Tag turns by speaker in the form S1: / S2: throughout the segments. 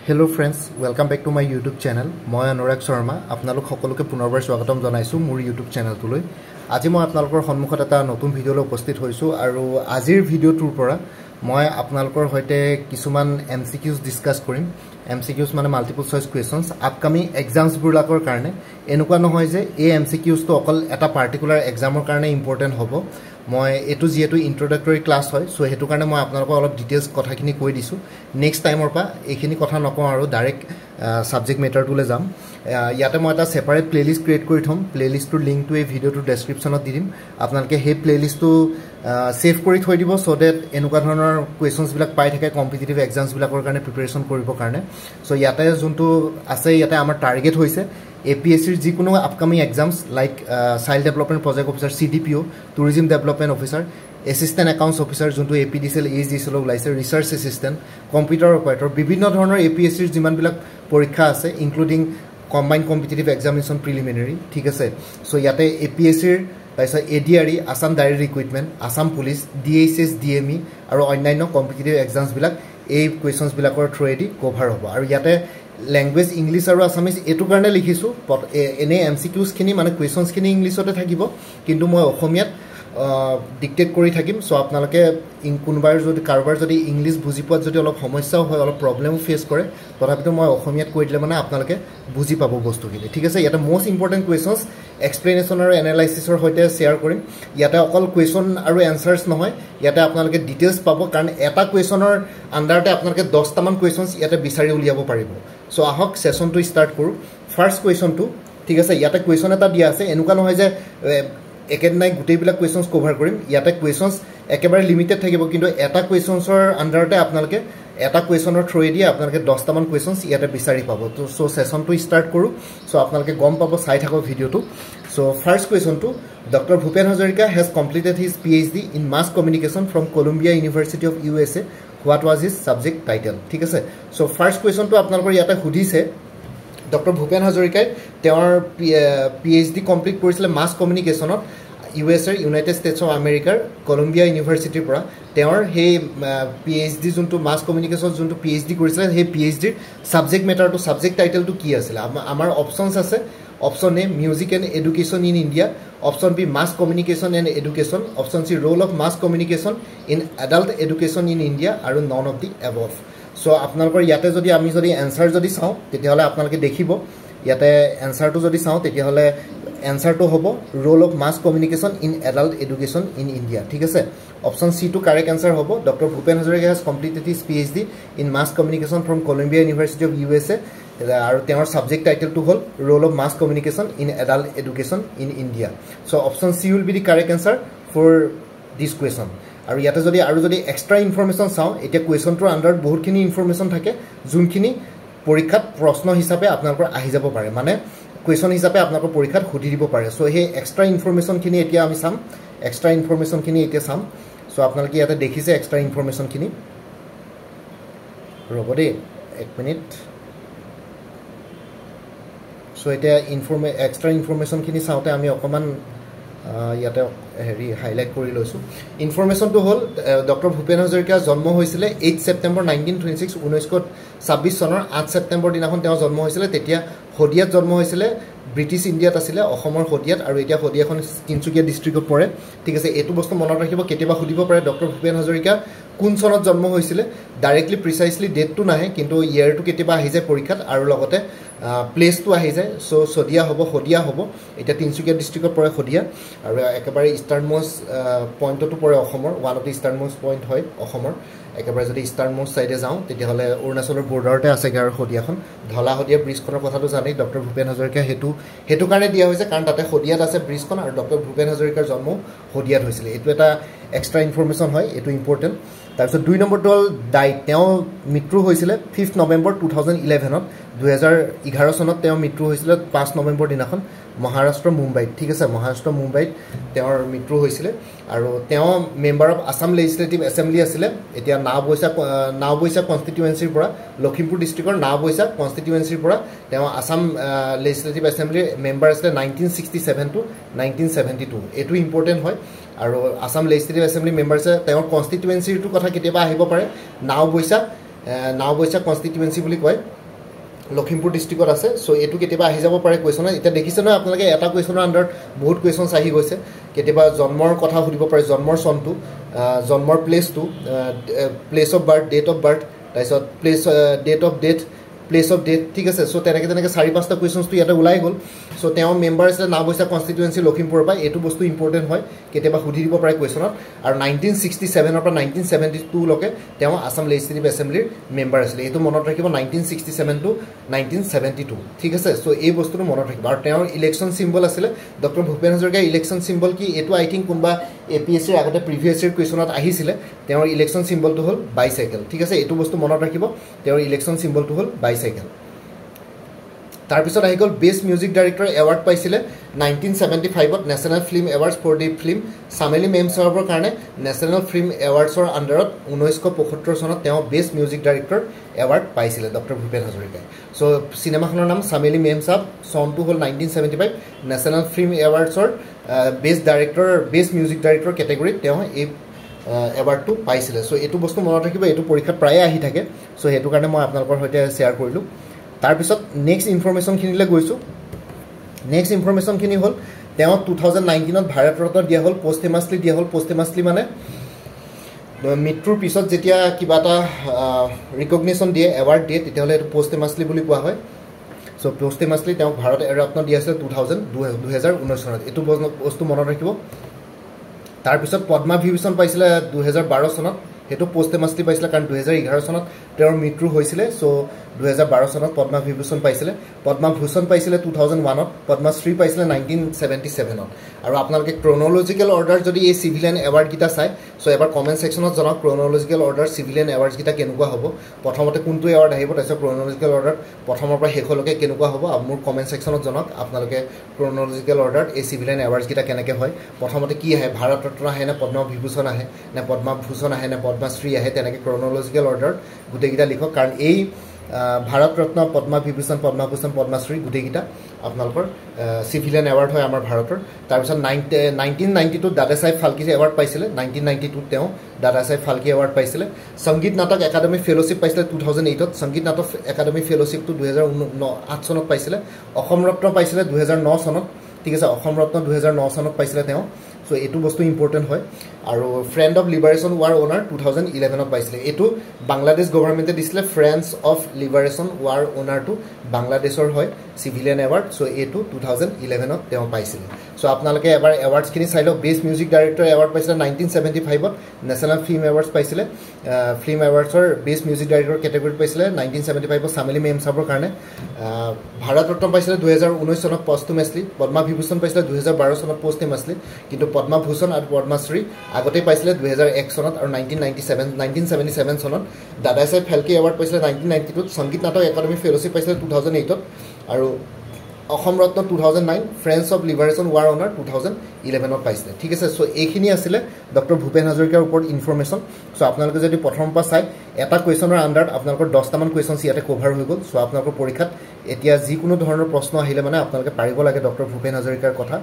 S1: Hello friends, welcome back to my YouTube channel. মই অনুৰাগ শৰ্মা আপোনালোক সকলোকে পুনৰবাৰ স্বাগতম জনাইছো মোৰ YouTube চেনেলটোলৈ। আজি মই আপোনালোকৰ সন্মুখত এটা নতুন ভিডিঅলৈ উপস্থিত হৈছো আৰু আজিৰ ভিডিঅটোৰ পৰা মই আপোনালোকৰ হৈতে কিছুমান MCQs ডিসকাস কৰিম। MCQs মানে মাল্টিপল চয়েস কোৱেশ্চনছ আপকামিং এক্সামছ বুলাকৰ কাৰণে এনেকুৱা নহয় যে এই MCQs তো অকল এটা পাৰ্টিকুলাৰ এক্সামৰ কাৰণে ইম্পৰ্টেন্ট হ'ব। মই এটো যেটো ইন্ট্ৰোডাক্টৰি ক্লাস হয় সো হেতু কাৰণে মই আপোনালোকক অলপ ডিটেইলছ কথাখিনি কৈ দিছো। নেক্সট টাইমৰ পা এইখিনি কথা নকওঁ আৰু ডাইৰেক্ট সাবজেক্ট মেটাৰটোলে যাম। ইয়াতে মই এটা সেপাৰেট প্লেলিস্ট ক্ৰিয়েট কৰি থম। প্লেলিস্টৰ লিংকটো এই ভিডিওটোৰ ডেসক্ৰিপচনত দি দিম। আপোনালোকে সেই প্লেলিস্টটো সেভ কৰি থৈ দিব সো দ্যাট এনেকুৱা ধৰণৰ কোৱেশ্চনছ বিলাক পাই থাকে কম্পিটিটিভ এক্সামছ বিলাকৰ কাৰণে প্ৰিপাৰেচন কৰিবৰ কাৰণে। সো ইয়াতে যোনটো আছে ইয়াতে আমাৰ টাৰ্গেট হৈছে APSCৰ যিকোনো upcoming exams like child development project officer CDPO, tourism development officer, assistant accounts officer যোনটো APDCL ASDCL ওলাইছে, ৰিসাৰ্চ এসিস্ট্যান্ট, কম্পিউটাৰ অপাৰেটৰ, বিভিন্ন ধৰণৰ APSCৰ যিমানবিলাক পৰীক্ষা আছে including combined competitive examination preliminary ঠিক আছে। সো ইয়াতে APSCৰ তাইছা ADRE, Assam direct recruitment, Assam police, DHS, DME আৰু অন্যান্য কম্পিটিটিভ এক্সামছ বিলাক এই কোৱেশ্চনছ বিলাকৰ থ্ৰুৱেদি কভাৰ হ'ব। আৰু ইয়াতে ল্যাঙ্গুৱেজ ইংলিশ আৰু আসামিজ এটো কাৰণে লিখিছো এনে MCQs খিনি মানে কোৱেশ্চনছ খিনি ইংলিশতে থাকিব কিন্তু মই অসমীয়াত ডিক্টেট কৰি থাকিম। সো আপোনালোকে কোনবাৰ যদি কাৰোবাৰ যদি ইংলিশ বুজি পোৱাত যদি অলপ সমস্যাও হয় অলপ প্ৰবলেম ফেস কৰে তথাপিতো মই অসমীয়াত কৈ দিলে মানে আপোনালোকে বুজি পাব বস্তুখিনি ঠিক আছে। ইয়াতে মোস্ট ইম্পৰ্টেন্ট কোৱেশ্চনছ এক্সপ্লেনেশ্যন আৰু এনালাইসিছৰ হৈতে শেয়াৰ কৰিম। ইয়াতে অকল কোৱেশ্চন আৰু এনসাৰ্স নহয় ইয়াতে আপোনালোকে ডিটেইলছ পাব কাৰণ এটা কোৱেশ্চনৰ আন্ডাৰতে আপোনালোকে 10টা মান কোৱেশ্চনছ ইয়াতে বিচাৰি উলিয়াব পাৰিব। সো আহক সেশনটো স্টাৰ্ট কৰো। ফাৰ্স্ট কোৱেশ্চনটো ঠিক আছে ইয়াতে কোৱেশ্চন এটা দিয়া আছে এনেকুৱা নহয় যে একেদিনাই গোটেইবিলাক কোৱেশ্চনছ কভাৰ কৰিম। ইয়াতে কোৱেশ্চনছ একেবাৰে লিমিটেড থাকিব কিন্তু এটা কোৱেশ্চনছৰ আন্ডাৰতে আপোনালোকে এটা কোৱেশ্চনৰ থ্ৰুৱেদি আপোনালোকে 10টা মান কোৱেশ্চনছ ইয়াতে বিচাৰি পাব। তো সো সেশনটো স্টাৰ্ট কৰো। সো আপোনালোকে গম পাব চাই থাকক ভিডিওটো। সো ফাৰ্স্ট কোৱেশ্চনটো doctor Bhupen Hazarika has completed his PhD in mass communication from Columbia University of USA. What was his subject title? ঠিক আছে। সো ফাৰ্স্ট কোৱেশ্চনটো আপোনালোকৰ ইয়াতে সুধিছে ডক্টৰ ভূপেন হাজৰিকাই তেওঁৰ PhD কমপ্লিট কৰিছিল মাছ কমিউনিকেশ্যনত USA ইউনাইটেড ষ্টেটছ অফ আমেৰিকাৰ কলম্বিয়া ইউনিভাৰ্চিটিৰ পৰা। তেওঁৰ সেই PhD যোনটো মাছ কমিউনিকেশ্যন যোনটো PhD কৰিছিল সেই PhDৰ সাবজেক্ট মেটাৰটো সাবজেক্ট টাইটেলটো কি আছিল আমাৰ অপচনছ আছে। Option A music and education in India, option B mass communication and education, option C role of mass communication in adult education in India আৰু none of the above. So আপোনালোকৰ ইয়াতে যদি আমি যদি এনসাৰ যদি চাওঁ তেতিয়াহলে আপোনালোকে দেখিব ইয়াতে এনসাৰটো যদি চাওঁ তেতিয়াহলে এনসাৰটো হ'ব roll of mass communication in adult education in India ঠিক আছে। অপশন C টো কাৰেক্ট এনসাৰ হ'ব। Doctor Bhupen Hazarika has completed his PhD in mass communication from Columbia University of USA আৰু তেওঁৰ সাবজেক্ট টাইটেলটো হ'ল roll of mass communication in adult education in India. So option C will be the correct answer for this question. আৰু ইয়াতে যদি আৰু যদি extra information চাওঁ এতিয়া কোৱেশ্চনটোৰ আন্ডাৰত বহুতখিনি ইনফৰমেশন থাকে যোনখিনি পৰীক্ষাত প্ৰশ্ন হিচাপে আপোনালোকৰ আহি যাব পাৰে মানে কোৱেশ্চন হিচাপে আপোনালোকৰ পৰীক্ষাত সুধি দিব পাৰে। সো সেই এক্সট্ৰা ইনফৰমেশনখিনি এতিয়া আমি চাম। এক্সট্ৰা ইনফৰমেশনখিনি এতিয়া চাম। সো আপোনালোকে ইয়াতে দেখিছে এক্সট্ৰা ইনফৰমেশনখিনি ৰ'ব দেই 1 মিনিট। সো এতিয়া এক্সট্ৰা ইনফৰমেশনখিনি চাওঁতে আমি অকমান ইয়াতে হেৰি হাইলাইট কৰি লৈছো। ইনফৰমেশনটো হ'ল ডক্টৰ ভূপেন হাজৰিকা জন্ম হৈছিল 8 ছেপ্টেম্বৰ 1926 1926 চনৰ 8 ছেপ্টেম্বৰ দিনাখন তেওঁ জন্ম হৈছিল। তেতিয়া হদিয়াত জন্ম হৈছিল। ব্ৰিটিছ ইণ্ডিয়াত আছিলে অসমৰ হদিয়াত আৰু এতিয়া হদিয়াখন তিনচুকীয়া ডিষ্ট্ৰিক্টত পৰে ঠিক আছে। এইটো বস্তু মনত ৰাখিব কেতিয়াবা সুধিব পাৰে ডক্টৰ ভূপেন হাজৰিকা কোন চনত জন্ম হৈছিল ডাইৰেক্টলি প্ৰিসাইজলি ডেটটো নাহে কিন্তু ইয়াৰটো কেতিয়াবা আহি যায় পৰীক্ষাত আৰু লগতে প্লেসটো আহি যায়। সো হদিয়া হ'ব এটা তিনচুকীয়া ডিষ্ট্ৰিক্টত পৰে হদিয়া আৰু একেবাৰে ইষ্টাৰ্ণ মোষ্ট পইণ্টটো পৰে অসমৰ one of the eastern most point হয় অসমৰ। একেবাৰে যদি ইষ্টাৰ্ণ মোষ্ট সাইডে যাওঁ তেতিয়াহ'লে অৰুণাচলৰ বৰ্ডাৰতে আছে আৰু হদিয়াখন ধলা হদিয়া ব্ৰিজখনৰ কথাটো জানেই ডক্টৰ ভূপেন হাজৰিকা হেতু কাৰণে দিয়া হৈছে কাৰণ তাতে হদিয়াত আছে ব্ৰিজখন আৰু ডক্টৰ ভূপেন হাজৰিকাৰ জন্ম হদিয়াত হৈছিল। এইটো এটা এক্সট্ৰা ইনফৰমেশন হয় এইটো ইম্পৰ্টেণ্ট। তাৰপিছত 2 নম্বৰটো হ'ল ডাইট তেওঁ মৃত্যু হৈছিল 5 নৱেম্বৰ 2011 2011 চনত তেওঁ মৃত্যু হৈছিল 5 নৱেম্বৰ দিনাখন মহাৰাষ্ট্ৰৰ মুম্বাইত ঠিক আছে। মহাৰাষ্ট্ৰৰ মুম্বাইত তেওঁৰ মৃত্যু হৈছিল আৰু তেওঁ member of Assam legislative assembly আছিল। এতিয়া নাওবৈচা কনষ্টিটুৱেঞ্চিৰ পৰা লখিমপুৰ ডিষ্ট্ৰিক্টৰ নাওবৈচা কনষ্টিটুৱেঞ্চিৰ পৰা তেওঁ আসাম লেজিসলেটিভ এছেম্বলিৰ মেম্বাৰ আছিল 1967 to 1972। এইটো ইম্পৰ্টেণ্ট হয় আৰু আসাম লেজিসলেটিভ এছেম্বলি মেম্বাৰ আছে তেওঁৰ কনষ্টিটুৱেঞ্চিৰ কথা কেতিয়াবা আহিব পাৰে নাওবৈচা কনষ্টিটুৱেঞ্চি বুলি কয় লখিমপুৰ ডিষ্ট্ৰিক্টত আছে সো এটো কেতিয়াবা আহি যাব পাৰে কোৱেশ্যন এটা দেখিছে নহয় আপোনালোকে এটা কোৱেশ্যনৰ আন্ডাৰত বহুত কোৱেশ্যনছ আহি গৈছে কেতিয়াবা জন্মৰ কথা সুধিব পাৰে জন্মৰ সনটো জন্মৰ প্লেসটো place of birth date of birth তাৰপিছত place date of death place of death ঠিক আছে সো তেনেকৈ 4-5টা কোৱেশ্যনছটো ইয়াতে ওলাই গ'ল সো তেওঁ মেম্বাৰ আছে নাবৈছা কনষ্টিটুৱেন্সি লখিমপুৰৰ পৰা এটো বস্তু ইম্পৰ্টেন্ট হয় কেতিয়াবা সুধি দিব পাৰে কোৱেশ্যনত আৰু 1967 ৰ পৰা 1972 লকে তেওঁ আসাম লেজিসলেটিভ এছেম্বলিৰ মেম্বাৰ আছিল এটো মনত ৰাখিব 1967 টু 1972 ঠিক আছে সো এই বস্তুটো মনত ৰাখিব আৰু তেওঁৰ ইলেকশ্যন সিম্বল আছিল ডক্টৰ ভূপেন হাজৰিকাৰ ইলেকশ্যন সিম্বল কি এটো আই থিংক কোনবা এপিএসসিৰ আগতে প্ৰিভিয়াছ ইয়াৰ কোৱেশ্যনত আহিছিল তেওঁৰ ইলেকশ্যন সিম্বলটো হ'ল বাইসাইকেল ঠিক আছে এটো বস্তু মনত ৰাখিব তেওঁৰ ইলেকশ্যন সিম্বলটো হ'ল বাইসাইকেল তাৰপিছত আহি গ'ল বেষ্ট মিউজিক ডাইৰেক্টৰ এৱাৰ্ড পাইছিলে 1975 ত national film awards for the film Chameli মেমছাবৰ কাৰণে নেশ্যনেল ফিল্ম এৱাৰ্ডছৰ আন্ডাৰত 1975 চনত তেওঁ বেষ্ট মিউজিক ডাইৰেক্টৰ এৱাৰ্ড পাইছিলে ডক্টৰ ভূপেন হাজৰিকাই সো সিনেমাখনৰ নাম সামেলি মেমছাব চনটো হ'ল 1975 নেশ্যনেল ফিল্ম এৱাৰ্ডছৰ best director best music director কেটেগৰীত তেওঁ এই এৱাৰ্ডটো পাইছিলে সো এটো বস্তু মনত ৰাখিব এটো পৰীক্ষাত প্ৰায় আহি থাকে সো হেতু কাৰণে মই আপোনালোকৰ সৈতে শেয়াৰ কৰিলো তাৰপিছত নেক্সট ইনফৰমেশ্যনখিনিলৈ গৈছোঁ নেক্সট ইনফৰমেশ্যনখিনি হ'ল তেওঁ 2019 ত ভাৰত ৰত্ন দিয়া হ'ল পোষ্টহেমাছলি দিয়া হ'ল পোষ্টহেমাছলি মানে মৃত্যুৰ পিছত যেতিয়া কিবা এটা ৰিকগনিশ্যন দিয়ে এৱাৰ্ড দিয়ে তেতিয়াহ'লে এইটো পোষ্টহেমাছলি বুলি কোৱা হয় সো পোষ্টহেমাছলি তেওঁ ভাৰত ৰত্ন দিয়া আছিল 2019 চনত এইটো বস্তু মনত ৰাখিব তাৰপিছত পদ্মা বিভূষণ পাইছিলে 2012 চনত হেতু পোষ্টহেমাছলি পাইছিলে কাৰণ 2011 চনত তেওঁৰ মৃত্যু হৈছিলে সো 2012 চনত পদ্মা বিভূষণ পাইছিলে পদ্মা ভূষণ পাইছিলে 2001 ত পদ্মশ্ৰী পাইছিলে 1977 ত আৰু আপোনালোকে ক্ৰনলজিক্যাল অৰ্ডাৰ যদি এই সিভিলিয়ান এৱাৰ্ড গিটা চাই সো এবাৰ কমেন্ট সেকশনত জনাওক ক্ৰনলজিক্যাল অৰ্ডাৰ সিভিলিয়ান এৱাৰ্ডছ গিটা কেনেকুৱা হ'ব প্ৰথমতে কোনটো এৱাৰ্ড আহিব তাৰপিছত ক্ৰনলজিক্যাল অৰ্ডাৰ প্ৰথমৰ পৰা শেষলৈকে কেনেকুৱা হ'ব মোৰ কমেন্ট সেকশনত জনাওক আপোনালোকে ক্ৰনলজিক্যাল অৰ্ডাৰ এই সিভিলিয়ান এৱাৰ্ডছ গিটা কেনেকৈ হয় প্ৰথমতে কি আহে ভাৰত ৰত্ন আহে নে পদ্মা বিভূষণ আহে নে পদ্মা ভূষণ আহে নে পদ্মশ্ৰী আহে তেনেকৈ ক্ৰনলজিক্যাল অৰ্ডাৰ গুটেগিটা লিখক কাৰণ এই ভাৰত ৰত্ন পদ্মা বিভূষণ পদ্মভূষণ পদ্মশ্ৰী গুটেগিটা আপোনালোকৰ সিভিলিয়ান এৱাৰ্ড হয় আমাৰ ভাৰতৰ তাৰপিছত 1992 দাদা সাহেব ফাল্কে এৱাৰ্ড পাইছিলে 1992 তেওঁ দাদা সাহেব ফাল্কে এৱাৰ্ড পাইছিলে সংগীত নাটক একাডেমি ফেলোশ্বিপ পাইছিলে 2008 ত সংগীত নাটক একাডেমি ফেলোশ্বিপটো 2008 চনত পাইছিলে অসম ৰত্ন পাইছিলে 2009 চনত ঠিক আছে অসম ৰত্ন 2009 চনত পাইছিলে তেওঁ সো এটো বস্তু ইম্পৰ্টেন্ট হয় আৰু friend of liberation war owner 2011 ত পাইছিলে এটো বাংলাদেশ গভৰ্ণমেণ্টে দিছিলে friends of liberation war owner two বাংলাদেশৰ হয় সিভিলিয়ান এৱাৰ্ড সো এটো 2011 ত তেওঁ পাইছিলে সো আপোনালোকে এবাৰ এৱাৰ্ডছ খিনি চাই লওক বেষ্ট মিউজিক ডাইৰেক্টৰ এৱাৰ্ড পাইছিলে 1975 ত নেশ্যনেল ফিল্ম এৱাৰ্ডছ পাইছিলে ফিল্ম এৱাৰ্ডছৰ বেষ্ট মিউজিক ডাইৰেক্টৰ কেটেগৰীত পাইছিলে 1975 ত সামেলি মেমছাবৰ কাৰণে ভাৰত ৰত্ন পাইছিলে 2019 চনত পোষ্টহেমাছলি পদ্মা বিভূষণ পাইছিলে 2012 চনত পোষ্টহেমাছলি কিন্তু পদ্মা ভূষণ আৰু পদ্মশ্ৰী আগতে পাইছিলে 2001 চনত আৰু 1977 চনত দাদা সাহেব ফাল্কে এৱাৰ্ড পাইছিলে 1992 ত সংগীত নাটক একাডেমি ফেলোশ্বিপ পাইছিলে 2008 ত আৰু অসম ৰত্ন 2009 friends of liberation war owner 2011 ত পাইছিলে ঠিক আছে সো এইখিনি আছিল ডক্টৰ ভূপেন হাজৰিকাৰ ওপৰত ইনফৰমেশ্যন সো আপোনালোকে যদি প্ৰথমৰ পৰা চাই এটা কোৱেশ্যনৰ আন্ডাৰত আপোনালোকৰ 10টা মান কোৱেশ্যনছ ইয়াতে কভাৰ হৈ গ'ল সো আপোনালোকৰ পৰীক্ষাত এতিয়া যিকোনো ধৰণৰ প্ৰশ্ন আহিলে মানে আপোনালোকে পাৰিব লাগে ডক্টৰ ভূপেন হাজৰিকাৰ কথা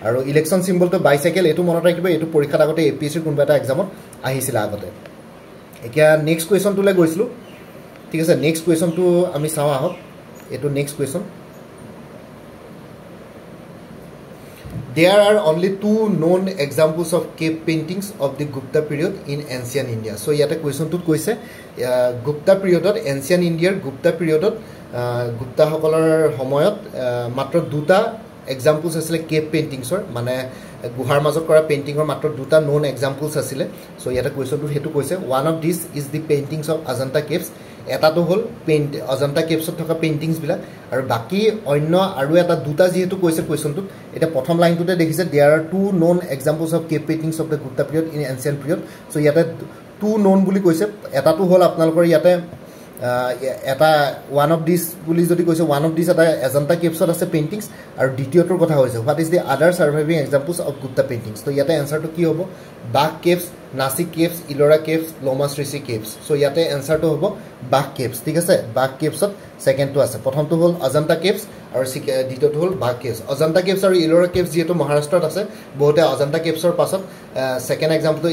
S1: আৰু ইলেকশ্যন সিম্বলটো বাইসাইকেল এটো মনত ৰাখিব এটো পৰীক্ষাত আগতে এপিএসসিৰ কোনবা এটা এক্সামত আহিছিল আগতে এতিয়া নেক্সট কোৱেশ্যনটোলৈ গৈছিলো ঠিক আছে নেক্সট কোৱেশ্যনটো আমি চাওঁ আহক এটো next question There are only 2 known examples of cave paintings of the Gupta period in ancient India. So, yata question to koise Gupta period ancient India Gupta period Gupta hokolor homoyot matro duta examples asile cave paintings or mane guhar majot kora painting or matro duta known examples asile. So, yata question to hetu koise one of these is the paintings of Ajanta caves. এটা তো হল paint Ajanta কেভছত থকা paintings বিলাক আৰু বাকি অন্য আৰু এটা দুটা যেহেতু কৈছে কোৱেশ্যনটো এটা প্ৰথম লাইনটোতে দেখিছে there are 2 known examples of cave paintings of the Gupta period in ancient period so ইয়াতে 2 known বুলি কৈছে এটা তো হল আপোনালোকৰ ইয়াতে এটা ওয়ান অফ দিস বুলি যদি কৈছে ওয়ান অফ দিস এটা অজন্তা কেভছত আছে পেইন্টিংস আৰু দ্বিতীয়টোৰ কথা হৈছে what is the other surviving examples of Gupta paintings তো ইয়াতে এনসাৰটো কি হ'ব Bagh caves Nasik caves Ellora caves Lomas Rishi caves so ইয়াতে এনসাৰটো হ'ব বাঘ কেভছ ঠিক আছে বাঘ কেভছত সেকেন্ডটো আছে প্ৰথমটো হ'ল অজন্তা কেভছ আৰু দ্বিতীয়টো হ'ল বাঘ কেভছ অজন্তা কেভছ আৰু ইলোৰা কেভছ যেটো মহাৰাষ্ট্ৰত আছে বহুতে অজন্তা কেভছৰ পাছত সেকেন্ড এক্সাম্পলটো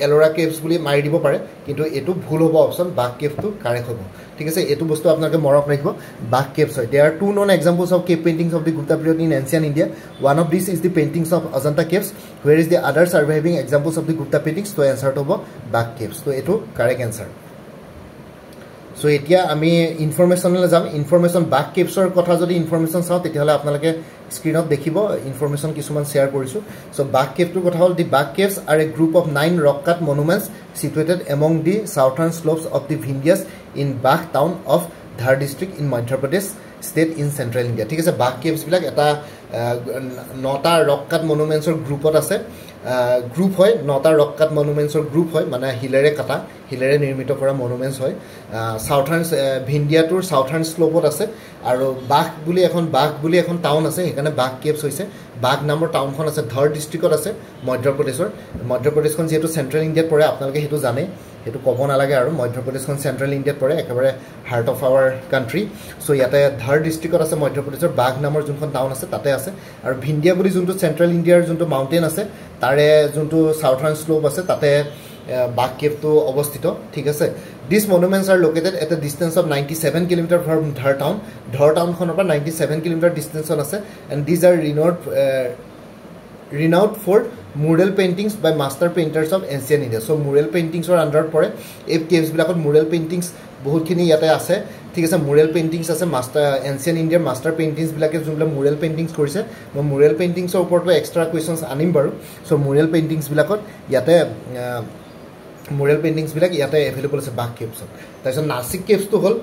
S1: এলোৰা কেভছ বুলি মাৰি দিব পাৰে কিন্তু এইটো ভুল হ'ব অপশ্যন বাঘ কেভটো কাৰেক্ট হ'ব ঠিক আছে এইটো বস্তু আপোনালোকে মনত ৰাখিব বাঘ কেভছ হয় there two known examples of cave paintings of the Gupta period in ancient India one of this is the paintings of Ajanta caves where is the other surviving examples of the Gupta paintings তো এনচাৰটো হ'ব Bagh caves তো এইটো correct answer so এতিয়া আমি ইনফৰমেশ্যনলৈ যাম information বাঘ কেভছৰ কথা যদি ইনফৰমেশ্যন চাওঁ তেতিয়াহ'লে আপোনালোকে স্ক্ৰীনত দেখিব ইনফৰমেশ্যন কিছুমান শ্বেয়াৰ কৰিছোঁ সো বাঘ কেভটোৰ কথা হ'ল দি বাঘ caves R A group of 9 rock cut monuments situated among the southern slopes of the Vindhyas in Bagh town of Dhar district in Madhya Pradesh state in central India ঠিক আছে বাঘ caves বিলাক এটা 9টা rock কাট মনুমেণ্টছৰ গ্ৰুপত আছে group হয় 9টা rock কাট মনুমেণ্টছৰ group হয় মানে হিলেৰে কাটা হিলেৰে নিৰ্মিত কৰা মনুমেণ্টছ হয় সাউথাৰ্ণ ভিন্ডিয়াটোৰ সাউথাৰ্ণ স্লোপত আছে আৰু বাঘ বুলি এখন টাউন আছে সেইকাৰণে বাঘ কেভছ হৈছে বাঘ নামৰ টাউনখন আছে ধৰ ডিষ্ট্ৰিক্টত আছে মধ্যপ্ৰদেশখন যেহেতু চেণ্ট্ৰেল ইণ্ডিয়াত পৰে আপোনালোকে সেইটো জানে সেইটো ক'ব নালাগে আৰু মধ্যপ্ৰদেশখন চেণ্ট্ৰেল ইণ্ডিয়াত পৰে একেবাৰে heart of our country so ইয়াতে ধৰ ডিষ্ট্ৰিক্টত আছে মধ্যপ্ৰদেশৰ বাঘ নামৰ যোনখন টাউন আছে তাতে আছে আৰু ভিন্ডিয়া বুলি যোনটো চেণ্ট্ৰেল ইণ্ডিয়াৰ যোনটো মাউণ্টেইন আছে তাৰে যোনটো সাউথাৰ্ণ স্লোপ আছে তাতে বাঘ কেভটো অৱস্থিত ঠিক আছে this monuments are located at a distance of 97 kilometre from Dhar টাউনখনৰ পৰা 97 কিলোমিটাৰ ডিষ্টেঞ্চত আছে and these are renowned for mural paintings by master painters of ancient India. So mural paintings or under pore এই caves বিলাকত mural paintings বহুতখিনি ইয়াতে আছে ঠিক আছে mural paintings আছে master ancient India master paintings বিলাকে যোনবিলাক mural paintings কৰিছে মই mural paintings ৰ ওপৰত এক্সট্ৰা কোৱেশ্চনছ আনিম বাৰু সো mural paintings বিলাকত ইয়াতে mural paintings বিলাক ইয়াতে এভেইলেবল আছে বাঘ কেভছত তাৰপিছত নাসিক কেভছটো হ'ল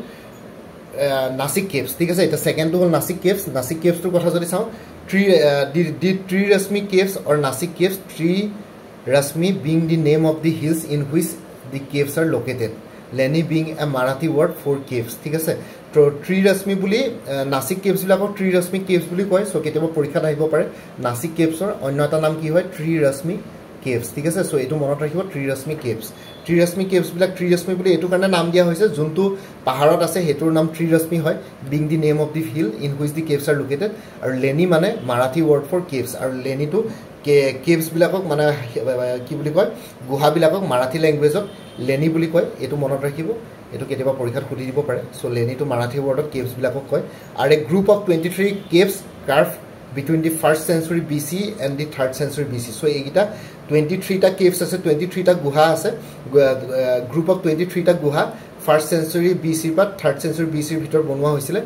S1: নাসিক কেভছ ঠিক আছে এটা সেকেন্ডটো হ'ল নাসিক কেভছটোৰ কথা যদি চাওঁ Tree Rasmi caves or Nasik caves, Tree Rasmi being the name of the hills in which the caves are located. Leni being a Marathi word for caves. ঠিক আছে তো Tree Rasmi বুলি Nasik caves বিলাকক Tree Rasmi caves বুলি কয় so কেতিয়াবা পৰীক্ষাত আহিব পাৰে Nasik caves-ৰ অন্য এটা নাম কি হয় Tree Rasmi caves ঠিক আছে সো এটো মনত ৰাখিব Tree Rasmi caves বিলাক Tree Rasmi বুলি এটো কাৰণে নাম দিয়া হৈছে যোনটো পাহাৰত আছে হেতুৰ নাম Tree Rasmi হয় being the name of the hill in which the caves are located আৰু লেনি মানে মাৰাঠী word for caves আৰু লেনি to caves বিলাকক মানে কি বুলি কয় গুহা বিলাকক মাৰাঠী ল্যাঙ্গুৱেজত লেনি বুলি কয় এটো মনত ৰাখিব এটো কেতিয়াবা পৰীক্ষাত খুলি দিব পাৰে সো লেনি to মাৰাঠী wordত caves বিলাকক কয় আৰু a group of 23 caves carved between the 1st century BC and the 3rd century BC so এইটা 23 টা caves আছে 23 টা গুহা আছে group of 23 টা গুহা 1st century BC বা 3rd century BC ভিতৰ বনোৱা হৈছিল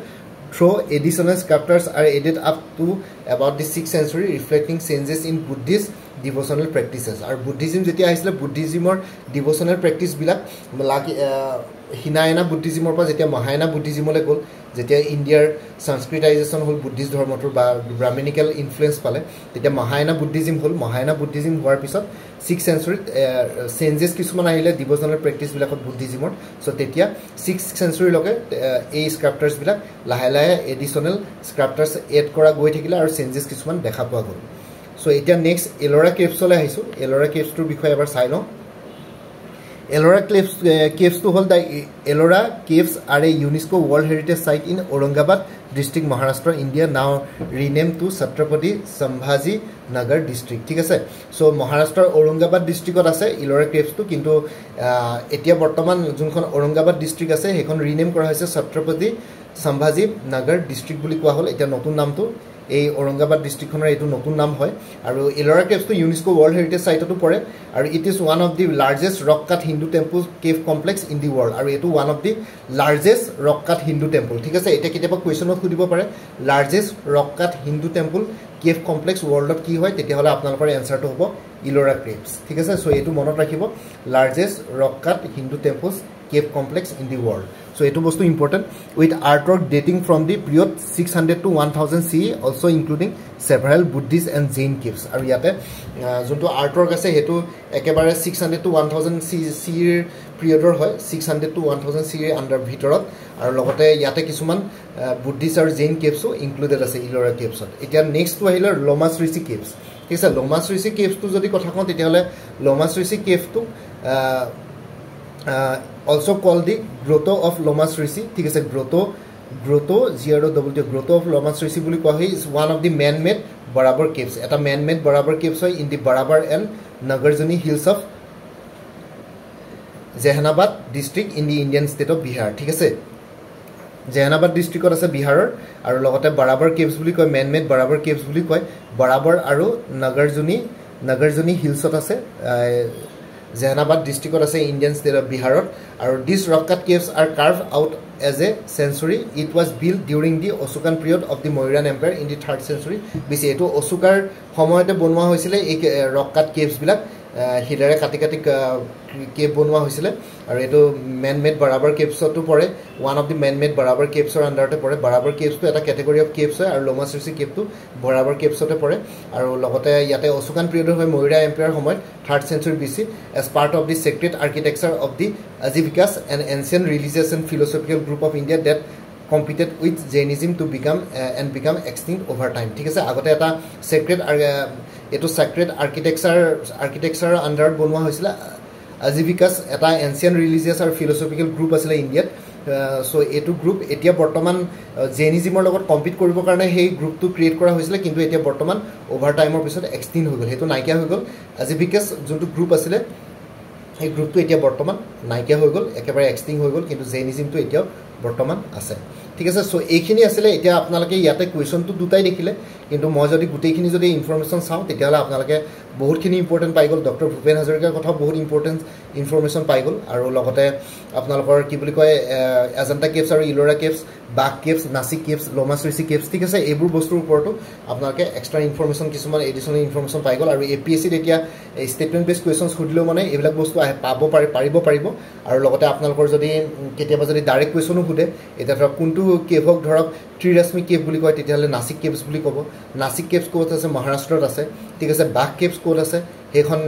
S1: through additional sculptures are added up to about the 6th century reflecting changes in Buddhist devotional practices আৰু বুদ্ধিজম যেতিয়া আহিছিল বুদ্ধিজমৰ ডিভোশনাল প্ৰেক্টিস বিলাক হিনায়না বুদ্ধিজমৰ পৰা যেতিয়া মহায়ানা বুদ্ধিজমলৈ গ'ল যেতিয়া ইণ্ডিয়াৰ সংস্কৃতাইজেশ্যন হ'ল বুদ্ধিষ্ট ধৰ্মটোৰ বা ব্ৰাহ্মণিকেল ইনফ্লুৱেন্স পালে তেতিয়া মহায়ানা বুদ্ধিজম হ'ল মহায়ানা বুদ্ধিজম হোৱাৰ পিছত 6th centuryত চেঞ্জেছ কিছুমান আহিলে ডিভোশনাল প্ৰেক্টিস বিলাকত বুদ্ধিজমৰ সো তেতিয়া 6th century লকে এই স্ক্ৰাপ্টাৰ্ছ বিলাক লাহে লাহে এডিশনাল স্ক্ৰাপ্টাৰ্ছ এড কৰা গৈ থাকিলে আৰু চেঞ্জেছ কিছুমান দেখা পোৱা গ'ল সো এতিয়া নেক্সট এলোৰা কেভছলৈ আহিছো এলোৰা কেভছটোৰ বিষয়ে এবাৰ চাই লওঁ Ellora caves to hold the Ellora caves are a UNESCO World Heritage Site in Aurangabad district, Maharashtra, India, now renamed to Chhatrapati Sambhaji Nagar district. ঠিক আছে সো মহাৰাষ্ট্ৰৰ ঔৰংগাবাদ ডিস্ট্ৰিক্টত আছে Ellora caves to কিন্তু এতিয়া বৰ্তমান যোনখন ঔৰংগাবাদ ডিস্ট্ৰিক্ট আছে সেইখন ৰিনেম কৰা হৈছে Chhatrapati Sambhaji Nagar district বুলি কোৱা হ'ল এতিয়া নতুন নামটো এই ঔৰংগাবাদ ডিস্ট্ৰিক্টখনৰ এটো নতুন নাম হয় আৰু Ellora caves to UNESCO World Heritage Site to পৰে আৰু it is one of the largest rock cut Hindu temple cave complex in the world আৰু এটো one of the largest rock cut Hindu temple ঠিক আছে এটা কিবা কোৱেশ্চনত খুদিব পাৰে largest rock cut Hindu temple cave complex worldত কি হয় তেতিয়া হলে আপোনালোকৰ এনসাৰটো হ'ব Ellora caves ঠিক আছে সো এটো মনত ৰাখিব largest rock cut Hindu temples cave complex in the world so etu bostu important with artwork dating from the period 600 to 1000 CE also including several Buddhist and Jain caves aru yate jonto artwork ase hetu ekebare 600 to 1000 CE period or hoy 600 to 1000 CE under bhitorot aru logote yate kisuman Buddhist aru Jain caves o included ase Ellora caves etia next to ahilo Lomas Rishi caves ঠিক আছে Lomas Rishi caves to jodi kotha kon tetia hole Lomas Rishi cave to also called the grotto of Lomas Rishi ঠিক আছে grotto grotto of Lomas Rishi বুলি কোৱা হয় is one of the man made Barabar caves এটা man made Barabar caves হয় in the Barabar and Nagarjuni Hills of Jehanabad district in the Indian state of Bihar. ঠিক আছে Jehanabad district আছে বিহাৰৰ আৰু লগতে বৰাবৰ কেভছ বুলি কয় মেন মেড বৰাবৰ কেভছ বুলি কয় বৰাবৰ আৰু Nagarjuni Hills আছে Jehanabad district আছে Indian state of Bihar আৰু these rock cut caves are carved out as a sanctuary. It was built during the Asukan period of the Mauryan Empire in the 3rd century BC. এটো অশোকাৰ সময়তে বনোৱা হৈছিল এই rock cut caves বিলাক হিলাৰে কাটি cave বনোৱা হৈছিল আৰু এটো ম্যান মেড বৰাবৰ কেভছটো পৰে one of the man made Barabar কেভছৰ আন্ডাৰতে পৰে বৰাবৰ কেভছটো এটা ক্যাটেগৰি অফ কেভছ হয় আৰু লোমাশ্ৰিসি কেভটো বৰাবৰ কেভছতে পৰে আৰু লগতে ইয়াতে অশোকান পিৰিয়ডৰ হয় মৌৰ্য এম্পায়াৰ সময়ত 3rd century BC as part of the sacred architecture of the Ajivikas, an ancient religious and philosophical group of India that competed with Jainism to become extinct over time. ঠিক আছে আগতে এটা sacred architecture under বনোৱা হৈছিল Ajivikas এটা ancient religious আৰু philosophical group আছিল ইণ্ডিয়াত সো এটো গ্ৰুপ এতিয়া বৰ্তমান জেনিজিমৰ লগত কম্পিট কৰিবৰ কাৰণে সেই গ্ৰুপটো ক্ৰিয়েট কৰা হৈছিল কিন্তু এতিয়া বৰ্তমান ওভাৰ টাইমৰ পিছত এক্সটিংট হৈ গ'ল হেতু নাইকিয়া হৈ গ'ল Ajivikas যোনটো গ্ৰুপ আছিল এই গ্ৰুপটো এতিয়া বৰ্তমান নাইকিয়া হৈ গ'ল একেবাৰে এক্সটিংট হৈ গ'ল কিন্তু জেনিজিমটো এতিয়া বৰ্তমান আছে ঠিক আছে সো এইখিনি আছিল এতিয়া আপোনালোকে ইয়াতে কোৱেশ্চনটো দুটাই দেখিলে কিন্তু মই যদি গুটেইখিনি যদি ইনফৰমেশন চাও তেতিয়ালে আপোনালোকে বহুতখিনি ইম্পৰ্টেন্ট পাই গ'ল ডক্টৰ ভূপেন হাজৰিকাৰ কথা বহুত ইম্পৰ্টেন্ট ইনফৰমেশন পাই গ'ল আৰু লগতে আপোনালোকৰ কি বুলি কয় এজন্তা কেভছ আৰু ইলোৰা কেভছ বাক কেভছ নাসিক কেভছ লোমাশ্ৰিসি কেভছ ঠিক আছে এইবোৰ বস্তুৰ ওপৰতো আপোনালোকে এক্সট্ৰা ইনফৰমেশন কিছুমান এডিশনাল ইনফৰমেশন পাই গ'ল আৰু এপিএসসি এতিয়া স্টেটমেন্ট বেস কোৱেশ্চনছ খুদিলেও মানে এইবিলাক বস্তু পাৰিব আৰু লগতে আপোনালোকৰ যদি কেতিয়াবা যদি ডাইৰেক্ট কোৱেশ্চনো খুদে এটা ধৰক কোনটো কেভক ধৰক ত্ৰিৰাশ্মি কেভ বুলি কয় তেতিয়ালে নাসিক কেভছ বুলি ক'ব নাসিক কেভছ কোত আছে মহাৰাষ্ট্ৰত আছে ঠিক আছে বাক কেভছ কোত আছে হেখন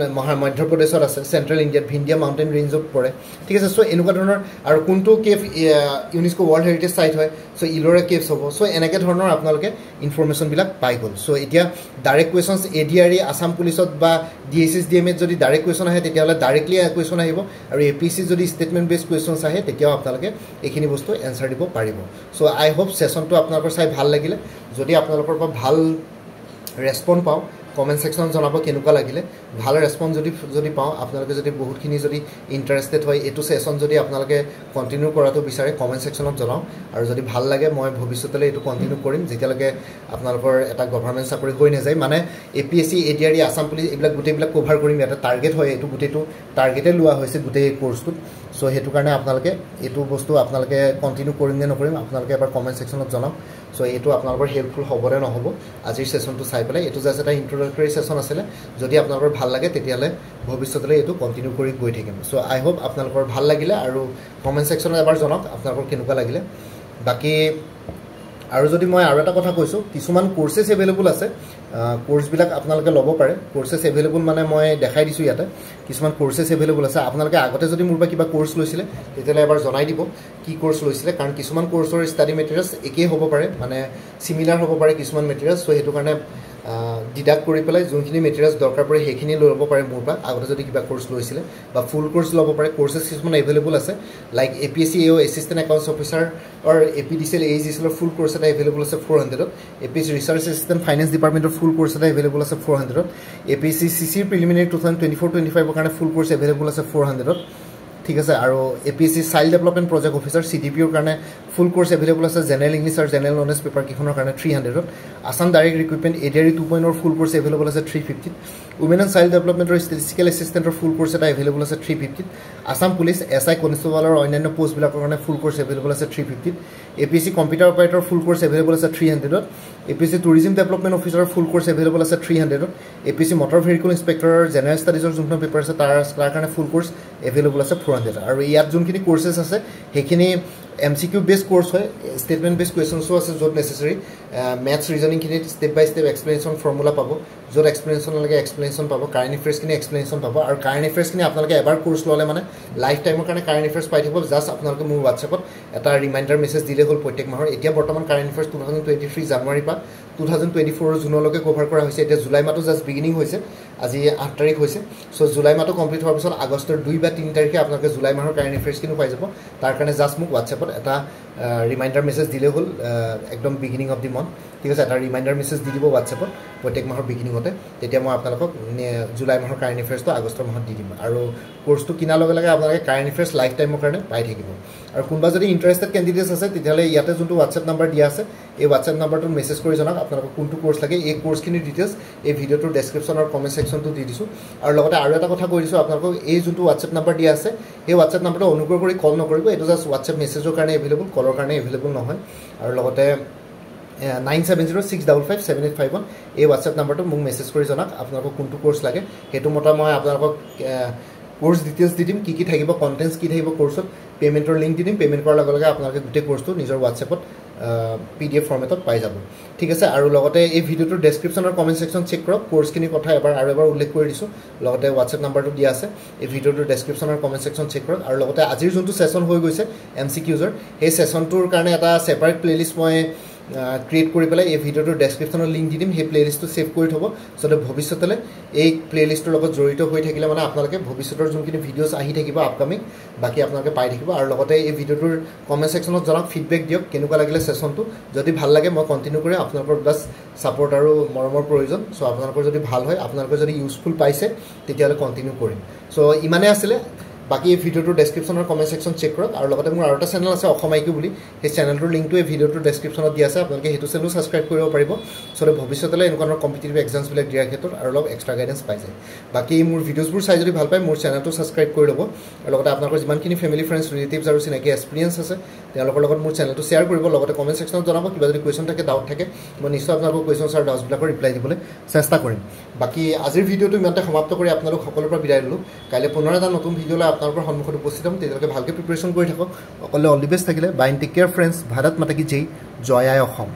S1: মধ্য প্ৰদেশত আছে সেন্ট্ৰেল ইণ্ডিয়াত ভিন্দিয়া মাউন্টেন ৰেঞ্জত পৰে ঠিক আছে সো এনেকুৱা ধৰণৰ আৰু কোনটো cave UNESCO world heritage site হয় সো ইলোৰা কেভছ হ'ব সো এনেকে ধৰণৰ আপোনালোকে ইনফৰমেশন বিলাক পাই গ'ল সো এতিয়া ডাইৰেক্ট কোৱেশ্চনছ এডিআৰই আসাম পুলিচত বা ডিএসএস ডিএমএত যদি ডাইৰেক্ট কোৱেশ্চন আহে তেতিয়ালে ডাইৰেক্টলি কোৱেশ্চন আহিব আৰু এপিএসসি যদি স্টেটমেন্ট বেস কোৱেশ্চনছ আহে তেতিয়াও আপোনালোকে এইখিনি বস্তু এনসাৰ দিব পাৰিব সো আই হোপ সেশনটো আপোনালোকৰ চাই ভাল লাগিলে যদি আপোনালোকৰ পৰা ভাল ৰেসপন্স পাও কমেন্ট সেকশন জনাব কেনেকুৱা লাগিলে ভাল ৰেসপন্স যদি পাও আপোনালোকে যদি বহুতখিনি যদি ইন্টাৰেস্টেড হয় এটো সেশন যদি আপোনালোকে কন্টিনিউ কৰাটো বিচাৰে কমেন্ট সেকশনত জনাও আৰু যদি ভাল লাগে মই ভৱিষ্যতলৈ এটো কন্টিনিউ কৰিম যেতিয়ালৈকে আপোনালোকৰ এটা গভৰ্ণমেন্ট চাকৰি হৈ নাযায় মানে এপিএসসি এডিআৰই আসাম পুলিচ এইবিলাক গুটেইবিলাক কভাৰ কৰিম এটা টাৰ্গেট হয় এটো গুটেইটো টাৰ্গেটে লোৱা হৈছে গুটেই কোৰ্সটো সো হেতু কাৰণে আপোনালোকে এটো বস্তু আপোনালোকে কন্টিনিউ কৰিম নে নকৰিম আপোনালোকে এবাৰ কমেন্ট সেকশনত জনাওক সো এটো আপোনালোকৰ হেল্পফুল হ'বৰে নহব আজিৰ সেশনটো চাই পেলাই এটো জাস্ট এটা ইন্ট্ৰোডাক্টৰি সেশন আছিল যদি আপোনালোকৰ ভাল লাগে তেতিয়ালে ভৱিষ্যতলৈ এটো কন্টিনিউ কৰি গৈ থাকিম সো আই হোপ আপোনালোকৰ ভাল লাগিলে আৰু কমেন্ট সেকশনত এবাৰ জনাওক আপোনালোকৰ কেনেকুৱা লাগিলে বাকি আৰু যদি মই আৰু এটা কথা কৈছো কিছুমান কোৰ্সেস এভেইলেবল আছে কোৰ্স বিলাক আপোনালোকে ল'ব পাৰে কোৰ্সেস এভেইলেবল মানে মই দেখাই দিছো ইয়াতে কিছুমান কোৰ্সেস এভেইলেবল আছে আপোনালোকে আগতে যদি মোৰ বা কিবা কোৰ্স লৈছিলে তেতিয়ালে এবাৰ জনাই দিব কি কোৰ্স লৈছিলে কাৰণ কিছুমান কোৰ্সৰ ষ্টাডি মেটেৰিয়েলছ একেই হ'ব পাৰে মানে সিমিলাৰ হ'ব পাৰে কিছুমান মেটেৰিয়েলছ সো হেতু কাৰণে ডিডাক্ট কৰি পেলাই যোনখিনি মেটেৰিয়েলছ দৰকাৰ পৰে হেখিনি ল'ব পাৰে মোৰ পৰা আগতে যদি কিবা কোৰ্স লৈছিলে বা ফুল কোৰ্স ল'ব পাৰে কোৰ্সেস কিছুমান এভেইলেবল আছে লাইক এপিএসসি এও এসিস্টেন্ট একাউন্টছ অফিচাৰ অৰ এপিডিসিএল এইজিএল ফুল কোৰ্স এটা এভেইলেবল আছে 400 এপিএসসি ৰিসাৰ্চ এসিস্টেন্ট ফাইনান্স ডিপাৰ্টমেন্টৰ ফুল কোৰ্স এটা এভেইলেবল আছে 400 এপিএসসি সিসি প্ৰিলিমিনাৰী 2024-25 ৰ কাৰণে ফুল কোৰ্স এভেইলেবল আছে 400 ঠিক আছে আৰু APSC child development project officer সিডিপিৰ কাৰণে ফুল কোৰ্স এভেইলেবল আছে জেনাৰেল ইংলিছ আৰু জেনাৰেল নলেজ পেপাৰ কিখনৰ কাৰণে 300 আসাম ডাইৰেক্ট ৰিক্ৰুটমেন্ট এডিআৰই 2.0 ৰ ফুল কোৰ্স এভেইলেবল আছে 350 উমেন এণ্ড চাইল্ড ডেভেলপমেন্টৰ ষ্টেটিষ্টিকেল এসিস্টেন্টৰ ফুল কোৰ্স এটা এভেইলেবল আছে 350 আসাম পুলিচ এসআই কনষ্টেবলৰ অন্যান্য পোষ্ট বিলাকৰ কাৰণে ফুল কোৰ্স এভেইলেবল আছে 350 এপিএসসি কম্পিউটাৰ অপাৰেটৰ ফুল কোৰ্স এভেইলেবল আছে 300 এপিএসসি টুৰিজম ডেভেলপমেন্ট অফিচাৰৰ ফুল কোৰ্স এভেইলেবল আছে 300 এপিএসসি মটৰ ভেহিকল ইন্সপেক্টৰৰ জেনাৰেল ষ্টাডিজৰ যোনখন পেপাৰ আছে তাৰ কাৰণে ফুল কোৰ্স এভেইলেবল আছে 400 আৰু ইয়াত যোনখিনি কোৰ্সেস আছে হেখিনি এমসিকিউ বেস কোৰ্স হয় স্টেটমেন্ট বেস কোৱেশ্চনছও আছে যত নেসেসাৰি ম্যাথছ ৰিজনিং খিনি স্টেপ বাই স্টেপ এক্সপ্লেনেশন ফৰ্মুলা পাব যত এক্সপ্লেনেশন লাগে এক্সপ্লেনেশন পাব কাৰেন্ট এফেয়াৰ্স খিনি এক্সপ্লেনেশন পাব আৰু কাৰেন্ট এফেয়াৰ্স খিনি আপোনালোকে এবাৰ কোৰ্স ললে মানে লাইফ টাইমৰ কাৰণে কাৰেন্ট এফেয়াৰ্স পাই থাকিব জাস্ট আপোনালোকে মোৰ WhatsAppত এটা ৰিমাইন্ডাৰ মেছেজ দিলে হ'ল প্ৰত্যেক মাহৰ এতিয়া বৰ্তমান কাৰেন্ট এফেয়াৰ্স 2023 জানুৱাৰী পা 2024 জুনলৈকে কভাৰ কৰা হৈছে এতিয়া জুলাই মাহটো জাস্ট বিগিনিং হৈছে আজি 8 তাৰিখ হৈছে সো জুলাই মাহটো কমপ্লিট হোৱাৰ পিছত আগষ্টৰ 2 বা 3 তাৰিখে আপোনালোকে জুলাই মাহৰ কাৰেন্ট এফেয়াৰ্স কিনো পাই যাব তাৰ কাৰণে জাস্ট মোক WhatsAppত এটা ৰিমাইণ্ডাৰ মেছেজ দিলে হ'ল একদম বিগিনিং অফ দি মান্থ ঠিক আছে এটা ৰিমাইণ্ডাৰ মেছেজ দি দিব হোৱাটছএপত প্ৰত্যেক মাহৰ বিগিনিঙতে তেতিয়া মই আপোনালোকক জুলাই মাহৰ কাৰেণ্ট এফেয়াৰ্ছটো আগষ্টৰ মাহত দি দিম আৰু কোৰ্চটো কিনাৰ লগে লগে আপোনালোকে কাৰেণ্ট এফেয়াৰ্ছ লাইফ টাইমৰ কাৰণে পাই থাকিব আৰু কোনোবা যদি ইণ্টাৰেষ্টেড কেণ্ডিডেটছ আছে তেতিয়াহ'লে ইয়াতে যোনটো হোৱাটছএপ নাম্বাৰ দিয়া আছে এই হোৱাটছএপ নাম্বাৰটোত মেছেজ কৰি জনাওক আপোনালোকক কোনটো কোৰ্চ লাগে এই কোৰ্চখিনিৰ ডিটেইলছ এই ভিডিঅ'টোৰ ডেছক্ৰিপশ্যন আৰু কমেণ্ট ছেকশ্যনটো দি দিছোঁ আৰু লগতে আৰু এটা কথা কৈ দিছোঁ আপোনালোকক এই যোনটো হোৱাটছএপ নাম্বাৰ দিয়া আছে সেই হোৱাটছএপ নাম্বাৰটো অনুগ্ৰহ কৰি কল নকৰিব এইটো জাষ্ট হোৱাটছএপ মেছেজৰ কাৰণে এভেইলেবল কলৰ কাৰণে এভেইলেবল নহয় আৰু লগতে 9706557851 এই হোৱাটছএপ নাম্বাৰটো মোক মেছেজ কৰি জনাওক আপোনালোকক কোনটো কোৰ্চ লাগে সেইটো মতে মই আপোনালোকক কোৰ্চ ডিটেইলছ দি দিম কি থাকিব কণ্টেণ্টছ কি থাকিব কোৰ্চত পে'মেণ্টৰ লিংক দি দিম পে'মেণ্ট কৰাৰ লগে লগে আপোনালোকে গোটেই কোৰ্চটো নিজৰ হোৱাটছএপত PDF ফৰ্মেটত পাই যাব ঠিক আছে আৰু লগতে এই ভিডিঅ'টোৰ ডেছক্ৰিপশ্যন আৰু কমেণ্ট ছেকশ্যন চেক কৰক কোৰ্চখিনিৰ কথা এবাৰ উল্লেখ কৰি দিছোঁ লগতে হোৱাটছএপ নাম্বাৰটো দিয়া আছে এই ভিডিঅ'টোৰ ডেছক্ৰিপশ্যন আৰু কমেণ্ট ছেকশ্যন চেক কৰক আৰু লগতে আজিৰ যোনটো ছেশ্যন হৈ গৈছে MCQৰ সেই ছেশ্যনটোৰ কাৰণে এটা ছেপাৰেট প্লেলিষ্ট মই ক্ৰিয়েট কৰি পেলাই এই ভিডিঅ'টোৰ ডেছক্ৰিপশ্যনৰ লিংক দি দিম সেই প্লেলিষ্টটো ছেভ কৰি থ'ব যাতে ভৱিষ্যতলৈ এই প্লেলিষ্টৰ লগত জড়িত হৈ থাকিলে মানে আপোনালোকে ভৱিষ্যতৰ যোনখিনি ভিডিঅ'ছ আহি থাকিব আপকামিং বাকী আপোনালোকে পাই থাকিব আৰু লগতে এই ভিডিঅ'টোৰ কমেণ্ট ছেকশ্যনত জনাওক ফিডবেক দিয়ক কেনেকুৱা লাগিলে ছেশ্যনটো যদি ভাল লাগে মই কণ্টিনিউ কৰি আপোনালোকৰ জাষ্ট ছাপৰ্ট আৰু মৰমৰ প্ৰয়োজন চ' আপোনালোকৰ যদি ভাল হয় আপোনালোকে যদি ইউজফুল পাইছে তেতিয়াহ'লে কণ্টিনিউ কৰিম চ' ইমানেই আছিলে বাকি এই ভিডিঅ'টোৰ ডেছক্ৰিপশ্যন আৰু কমেণ্ট ছেকশ্যন চেক কৰক আৰু লগতে মোৰ আৰু এটা চেনেল আছে অসম IQ বুলি সেই চেনেলটোৰ লিংকটো এই ভিডিঅ'টোৰ ডেছক্ৰিপশ্যনত দিয়া আছে আপোনালোকে সেইটো চেনেলো ছাবস্ক্ৰাইব কৰিব পাৰিব চ' ভৱিষ্যতলৈ এনেকুৱা ধৰণৰ কম্পিটিটিভ এক্সামছবিলাক দিয়াৰ ক্ষেত্ৰত আৰু অলপ এক্সট্ৰা গাইডেঞ্চ পাই যায় বাকী মোৰ ভিডিঅ'ছবোৰ চাই যদি ভাল পায় মোৰ চেনেলটো ছাবস্ক্ৰাইব কৰি ল'ব আৰু লগতে আপোনালোকৰ যিমানখিনি ফেমিলি ফ্ৰেণ্ডছ ৰিলেটিভছ আৰু চিনাকি এক্সপিৰিয়েঞ্চ আছে তেওঁলোকৰ লগত মোৰ চেনেলটো শ্বেয়াৰ কৰিব লগতে কমেণ্ট ছেকশ্যনত জনাব কিবা যদি কুৱেশ্যন থাকে ডাউট থাকে মই নিশ্চয় আপোনালোকৰ কুৱেশ্যনছ আৰু ডাউটছবিলাকৰ ৰিপ্লাই দিবলৈ চেষ্টা কৰিম বাকী আজিৰ ভিডিঅ'টো ইমানতে সমাপ্ত কৰি আপোনালোক সকলোৰে পৰা বিদায় ল'লোঁ কাইলৈ পুনৰ এটা নতুন ভিডিঅ'লৈ আপোনালোকৰ সন্মুখত উপস্থিত হ'ম তেতিয়ালৈকে ভালকৈ প্ৰিপেৰেশ্যন কৰি থাকক অকলে অল দি বেষ্ট থাকিলে bye take care friends Bharat মাতা কি জয় জয় আই অসম